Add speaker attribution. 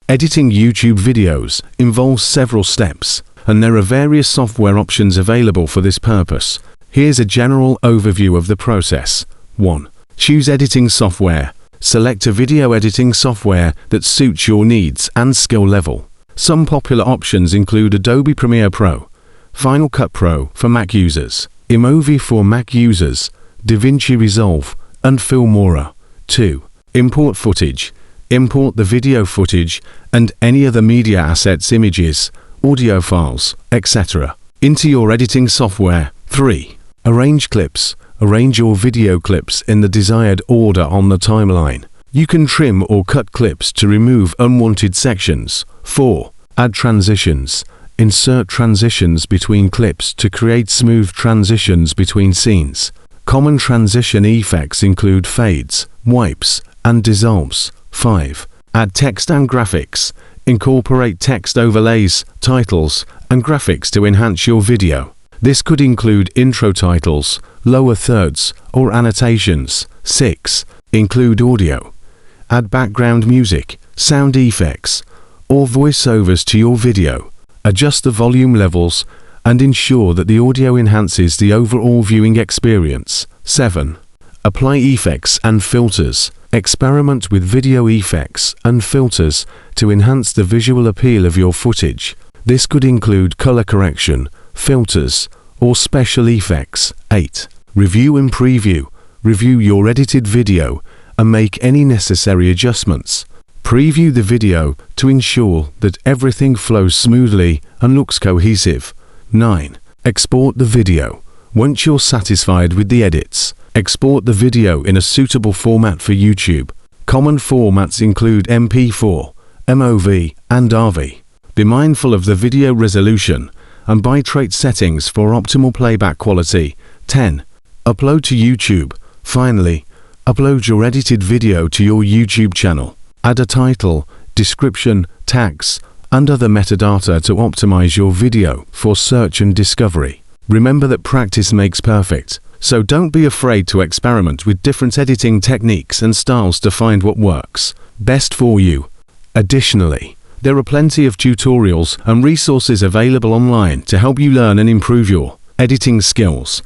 Speaker 1: Editing YouTube videos involves several steps, and there are various software options available for this purpose. Here's a general overview of the process. 1. Choose editing software. Select a video editing software that suits your needs and skill level. Some popular options include Adobe Premiere Pro, Final Cut Pro for Mac users, iMovie for Mac users, DaVinci Resolve, and Filmora. 2. Import footage. Import the video footage and any other media assets, images, audio files, etc. into your editing software. 3. Arrange clips. Arrange your video clips in the desired order on the timeline. You can trim or cut clips to remove unwanted sections. 4. Add transitions. Insert transitions between clips to create smooth transitions between scenes. Common transition effects include fades, wipes, and dissolves. 5. Add text and graphics. Incorporate text overlays, titles, and graphics to enhance your video. This could include intro titles, lower thirds, or annotations. 6. Include audio. Add background music, sound effects, or voiceovers to your video. Adjust the volume levels and ensure that the audio enhances the overall viewing experience. 7. Apply effects and filters. Experiment with video effects and filters to enhance the visual appeal of your footage. This could include color correction, filters, or special effects. 8. Review and preview. Review your edited video and make any necessary adjustments. Preview the video to ensure that everything flows smoothly and looks cohesive. 9. Export the video. Once you're satisfied with the edits, export the video in a suitable format for YouTube. Common formats include MP4, MOV, and AVI. Be mindful of the video resolution and bitrate settings for optimal playback quality. 10. Upload to YouTube. Finally, upload your edited video to your YouTube channel. Add a title, description, tags, and other metadata to optimize your video for search and discovery. Remember that practice makes perfect, so don't be afraid to experiment with different editing techniques and styles to find what works best for you. Additionally, there are plenty of tutorials and resources available online to help you learn and improve your editing skills.